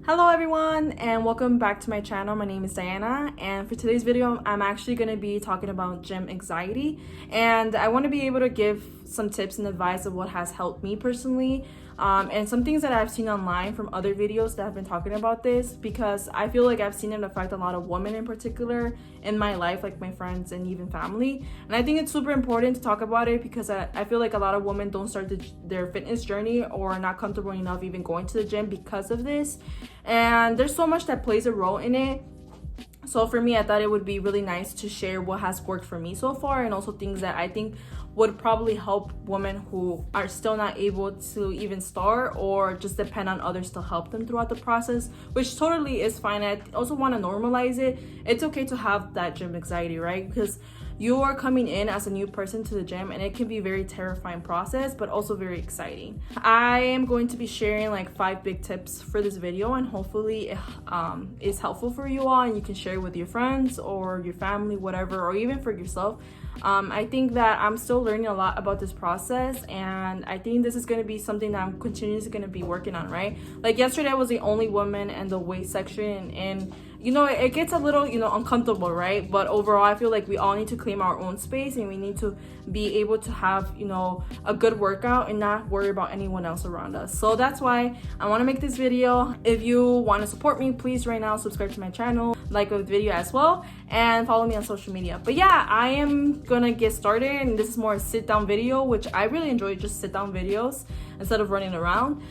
Hello everyone and welcome back to my channel. My name is Diana, and for today's video I'm actually going to be talking about gym anxiety, and I want to be able to give some tips and advice of what has helped me personally, and some things that I've seen online from other videos that have been talking about this, because I feel like I've seen it affect a lot of women in particular in my life, like my friends and even family. And I think it's super important to talk about it because I feel like a lot of women don't start their fitness journey or are not comfortable enough even going to the gym because of this. And there's so much that plays a role in it. So for me, I thought it would be really nice to share what has worked for me so far, and also things that I think would probably help women who are still not able to even start or just depend on others to help them throughout the process, which totally is fine. I also want to normalize it. It's okay to have that gym anxiety, right? Because you are coming in as a new person to the gym, and it can be a very terrifying process, but also very exciting. I am going to be sharing like 5 big tips for this video, and hopefully it is helpful for you all, and you can share it with your friends or your family, whatever, or even for yourself. I think that I'm still learning a lot about this process, and I think this is going to be something that I'm continuously going to be working on, right? Like yesterday I was the only woman in the weight section, and it gets a little uncomfortable, right? But overall I feel like we all need to claim our own space, and we need to be able to have a good workout and not worry about anyone else around us. So that's why I want to make this video. If you want to support me, please right now subscribe to my channel, like the video as well, and follow me on social media. But yeah, I am gonna get started, and this is more a sit down video, which I really enjoy, just sit down videos instead of running around.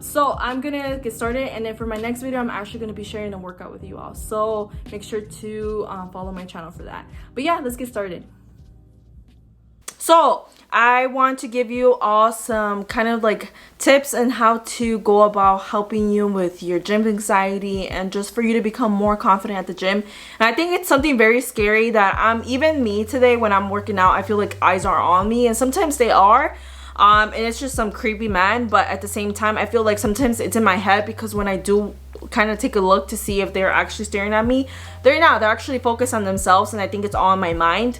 So I'm gonna get started, and then for my next video I'm actually gonna be sharing a workout with you all, so make sure to follow my channel for that. But yeah, let's get started. So I want to give you all some kind of like tips on how to go about helping you with your gym anxiety, and just for you to become more confident at the gym. And I think it's something very scary that even me today when I'm working out, I feel like eyes are on me, and sometimes they are. And it's just some creepy man, but at the same time I feel like sometimes it's in my head, because when I do kind of take a look to see if they're actually staring at me, they're not. They're actually focused on themselves, and I think it's all in my mind.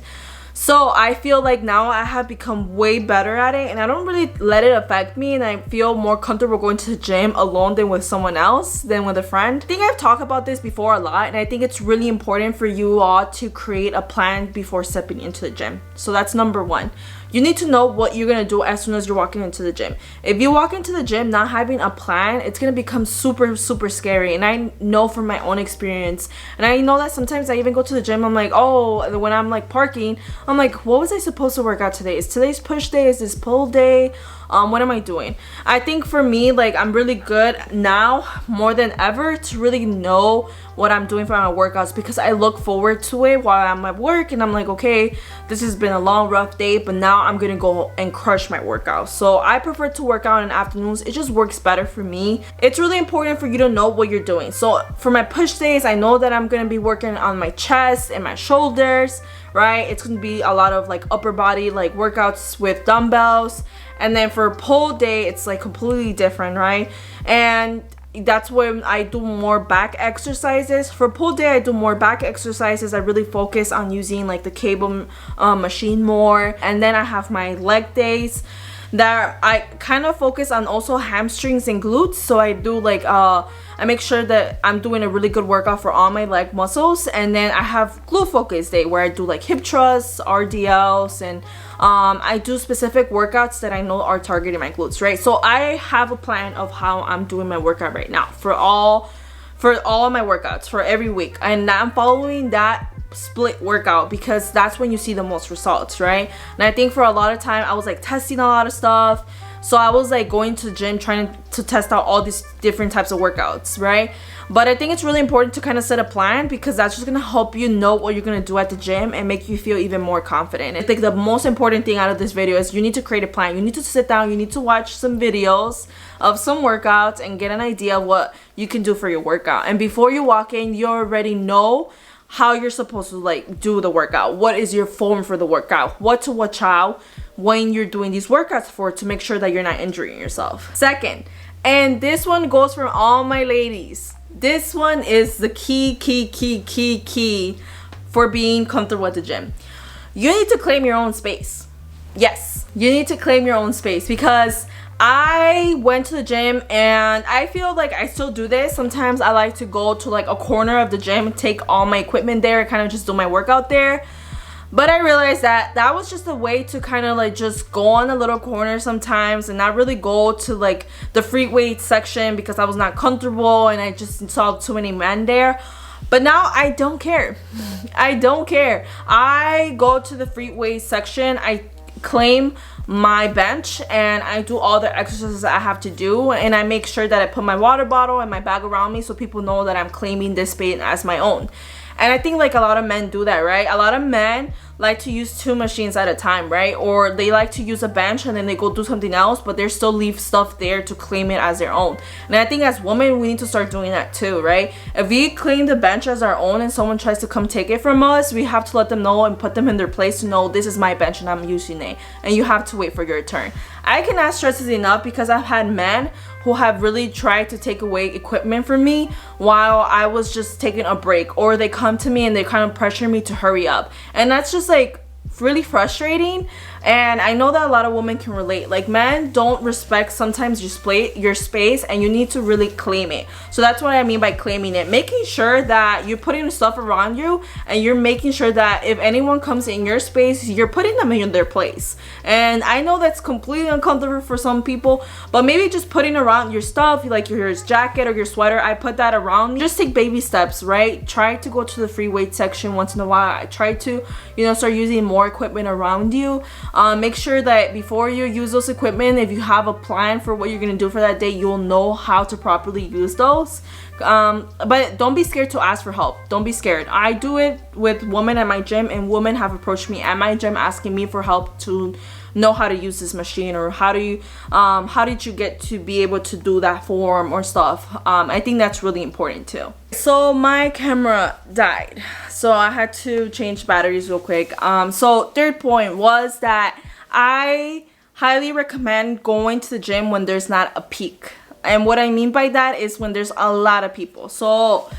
So I feel like now I have become way better at it, and I don't really let it affect me, and I feel more comfortable going to the gym alone than with someone else, than with a friend. I think I've talked about this before a lot, and I think it's really important for you all to create a plan before stepping into the gym. So that's number 1. You need to know what you're gonna do as soon as you're walking into the gym. If you walk into the gym not having a plan, it's gonna become super scary. And I know from my own experience, and I know that sometimes I even go to the gym, I'm like, oh, when I'm like parking, I'm like, what was I supposed to work out today? Is today's push day? Is this pull day? What am I doing? I think for me, like, I'm really good now more than ever to really know what I'm doing for my workouts, because I look forward to it while I'm at work, and I'm like, okay, this has been a long rough day, but now I'm gonna go and crush my workout. So I prefer to work out in the afternoons. It just works better for me. It's really important for you to know what you're doing. So for my push days, I know that I'm gonna be working on my chest and my shoulders, right? It's gonna be a lot of like upper body like workouts with dumbbells. And then for pull day, it's like completely different, right? And that's when I do more back exercises. For pull day, I do more back exercises. I really focus on using like the cable machine more. And then I have my leg days that I kind of focus on also hamstrings and glutes. So I do like I make sure that I'm doing a really good workout for all my leg muscles. And then I have glute focus day where I do like hip thrusts, RDLs, and I do specific workouts that I know are targeting my glutes, right? So I have a plan of how I'm doing my workout right now for all my workouts for every week, and I'm following that split workout because that's when you see the most results, right? And I think for a lot of time I was like testing a lot of stuff, so I was like going to the gym trying to test out all these different types of workouts, right? But I think it's really important to kind of set a plan, because that's just gonna help you know what you're gonna do at the gym and make you feel even more confident. I think the most important thing out of this video is you need to create a plan. You need to sit down, you need to watch some videos of some workouts and get an idea of what you can do for your workout. And before you walk in, you already know how you're supposed to like do the workout. What is your form for the workout? What to watch out when you're doing these workouts for, to make sure that you're not injuring yourself. Second, and this one goes for all my ladies, this one is the key for being comfortable at the gym. You need to claim your own space. Yes, you need to claim your own space, because I went to the gym, and I feel like I still do this. Sometimes I like to go to like a corner of the gym, take all my equipment there, and kind of just do my workout there. But I realized that that was just a way to kind of like just go on a little corner sometimes and not really go to like the free weight section because I was not comfortable and I just saw too many men there. But now I don't care. I don't care. I go to the free weight section, I claim my bench, and I do all the exercises I have to do, and I make sure that I put my water bottle and my bag around me so people know that I'm claiming this space as my own. And I think like a lot of men do that, right? A lot of men like to use 2 machines at a time, right? Or they like to use a bench and then they go do something else, but they still leave stuff there to claim it as their own. And I think as women, we need to start doing that too, right? If we claim the bench as our own and someone tries to come take it from us, we have to let them know and put them in their place to know this is my bench and I'm using it. And you have to wait for your turn. I cannot stress this enough because I've had men who have really tried to take away equipment from me while I was just taking a break, or they come to me and they kind of pressure me to hurry up, and that's just like really frustrating. And I know that a lot of women can relate. Like, men don't respect sometimes your space, and you need to really claim it. So that's what I mean by claiming it, making sure that you're putting stuff around you and you're making sure that if anyone comes in your space, you're putting them in their place. And I know that's completely uncomfortable for some people, but maybe just putting around your stuff, like your jacket or your sweater, I put that around. Just take baby steps, right? Try to go to the free weight section once in a while. I try to, start using more equipment around you. Make sure that before you use those equipment, if you have a plan for what you're gonna do for that day, you'll know how to properly use those. But don't be scared to ask for help. Don't be scared. I do it with women at my gym, and women have approached me at my gym asking me for help to know how to use this machine, or how did you get to be able to do that form or stuff. I think that's really important too. So my camera died, so I had to change batteries real quick. So third point was that I highly recommend going to the gym when there's not a peak. And what I mean by that is when there's a lot of people. So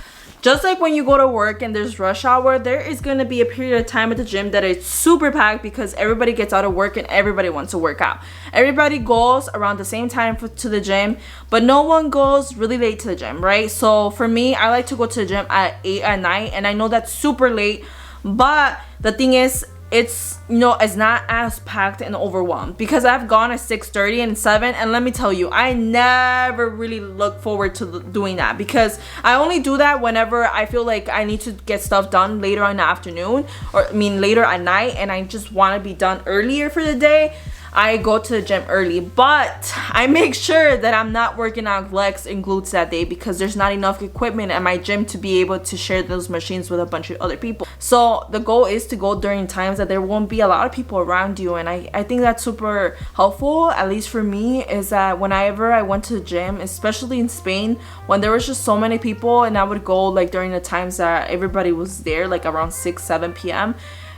just like when you go to work and there's rush hour, there is going to be a period of time at the gym that is super packed because everybody gets out of work and everybody wants to work out. Everybody goes around the same time to the gym, but no one goes really late to the gym, right? So for me, I like to go to the gym at 8 at night, and I know that's super late, but the thing is, it's it's not as packed and overwhelmed, because I've gone at 6:30 and 7, and let me tell you, I never really look forward to doing that, because I only do that whenever I feel like I need to get stuff done later in the afternoon, or later at night, and I just want to be done earlier for the day. I go to the gym early, but I make sure that I'm not working out legs and glutes that day, because there's not enough equipment at my gym to be able to share those machines with a bunch of other people. So the goal is to go during times that there won't be a lot of people around you, and I think that's super helpful, at least for me, is that whenever I went to the gym, especially in Spain, when there was just so many people, and I would go like during the times that everybody was there, like around 6-7 p.m.,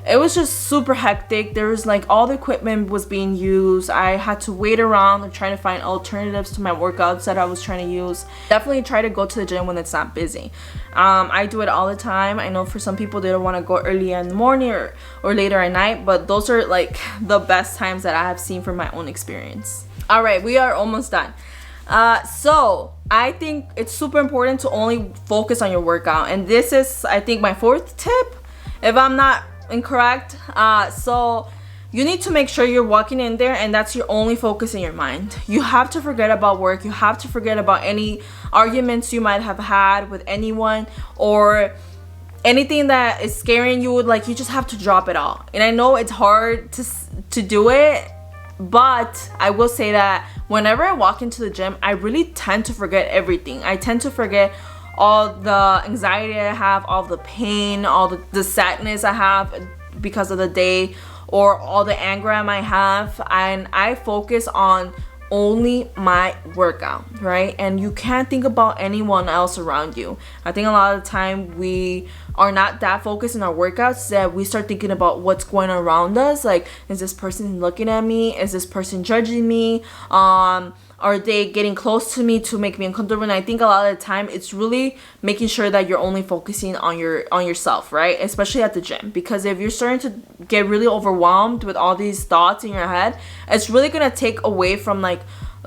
it was just super hectic. There was like all the equipment was being used. I had to wait around and try to find alternatives to my workouts that I was trying to use. Definitely try to go to the gym when it's not busy. I do it all the time. I know for some people they don't want to go early in the morning or later at night, but those are like the best times that I have seen from my own experience. All right, we are almost done. So I think it's super important to only focus on your workout, and this is, I think, my 4th tip, if I'm not incorrect. So you need to make sure you're walking in there and that's your only focus in your mind. You have to forget about work. You have to forget about any arguments you might have had with anyone, or anything that is scaring you. Like, you just have to drop it all. And I know it's hard to do it, but I will say that whenever I walk into the gym, I really tend to forget everything. I tend to forget all the anxiety I have, all the pain, all the sadness I have because of the day, or all the anger I might have, and I focus on only my workout, right? And you can't think about anyone else around you. I think a lot of the time we are not that focused in our workouts that we start thinking about what's going on around us. Like, is this person looking at me? Is this person judging me? Are they getting close to me to make me uncomfortable? And I think a lot of the time it's really making sure that you're only focusing on yourself, right? Especially at the gym, because if you're starting to get really overwhelmed with all these thoughts in your head, it's really gonna take away from like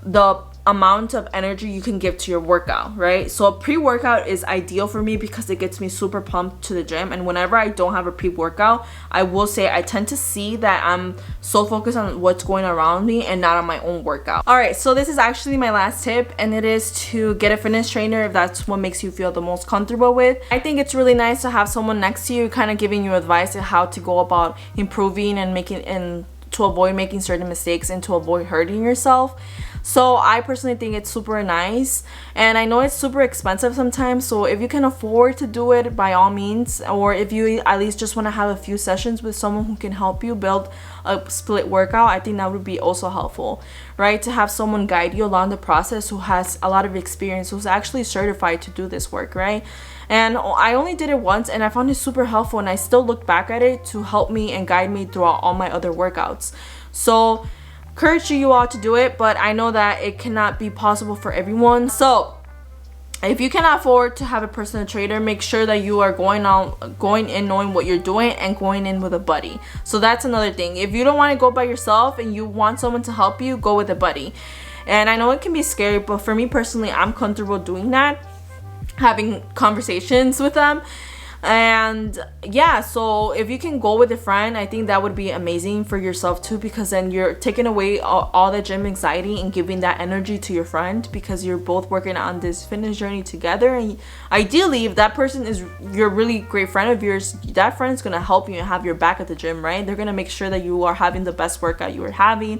the amount of energy you can give to your workout, right? So a pre-workout is ideal for me because it gets me super pumped to the gym. And whenever I don't have a pre-workout, I will say I tend to see that I'm so focused on what's going around me and not on my own workout. All right, so this is actually my last tip, and it is to get a fitness trainer if that's what makes you feel the most comfortable with. I think it's really nice to have someone next to you kind of giving you advice on how to go about improving and to avoid making certain mistakes and to avoid hurting yourself. So I personally think it's super nice, and I know it's super expensive sometimes, so if you can afford to do it, by all means, or if you at least just want to have a few sessions with someone who can help you build a split workout, I think that would be also helpful, right? To have someone guide you along the process who has a lot of experience, who's actually certified to do this work, right? And I only did it once and I found it super helpful, and I still look back at it to help me and guide me throughout all my other workouts. So encourage you all to do it, but I know that it cannot be possible for everyone. So if you cannot afford to have a personal trainer, make sure that you are going in knowing what you're doing and going in with a buddy. So that's another thing. If you don't want to go by yourself and you want someone to help you, go with a buddy. And I know it can be scary, but for me personally, I'm comfortable doing that, having conversations with them. And yeah, so if you can go with a friend, I think that would be amazing for yourself too, because then you're taking away all the gym anxiety and giving that energy to your friend, because you're both working on this fitness journey together. And ideally, if that person is your really great friend of yours, that friend's gonna help you and have your back at the gym, right? They're gonna make sure that you are having the best workout you are having,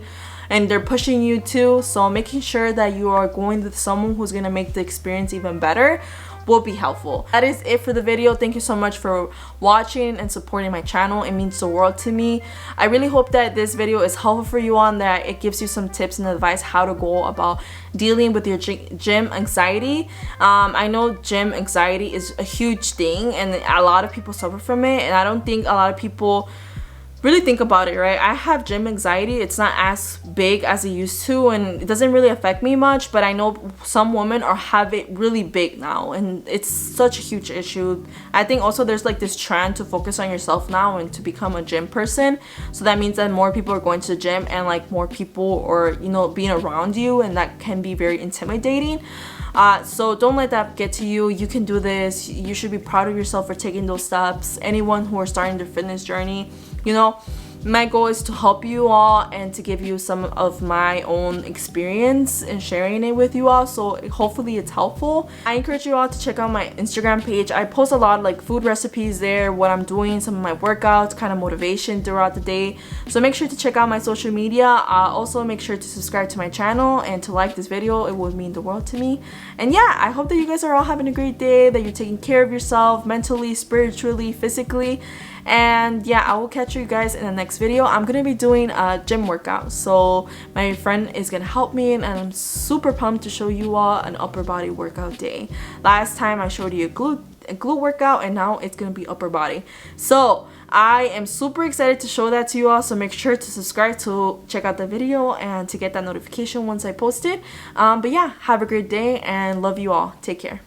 and they're pushing you too. So making sure that you are going with someone who's gonna make the experience even better will be helpful. That is it for the video. Thank you so much for watching and supporting my channel. It means the world to me. I really hope that this video is helpful for you, on that it gives you some tips and advice how to go about dealing with your gym anxiety. I know gym anxiety is a huge thing and a lot of people suffer from it, and I don't think a lot of people really think about it, right? I have gym anxiety. It's not as big as it used to, and it doesn't really affect me much, but I know some women have it really big now, and it's such a huge issue. I think also there's like this trend to focus on yourself now and to become a gym person. So that means that more people are going to the gym, and like more people are, you know, being around you, and that can be very intimidating. So don't let that get to you. You can do this. You should be proud of yourself for taking those steps. Anyone who are starting their fitness journey, you know, my goal is to help you all and to give you some of my own experience and sharing it with you all, so hopefully it's helpful. I encourage you all to check out my Instagram page. I post a lot of like food recipes there, what I'm doing, some of my workouts, kind of motivation throughout the day. So make sure to check out my social media. Also make sure to subscribe to my channel and to like this video. It would mean the world to me. And yeah, I hope that you guys are all having a great day, that you're taking care of yourself mentally, spiritually, physically. And yeah, I will catch you guys in the next video. I'm gonna be doing a gym workout, so my friend is gonna help me, and I'm super pumped to show you all an upper body workout day. Last time I showed you a glute workout, and now it's gonna be upper body. So I am super excited to show that to you all, so make sure to subscribe to check out the video and to get that notification once I post it. But yeah, have a great day and love you all. Take care.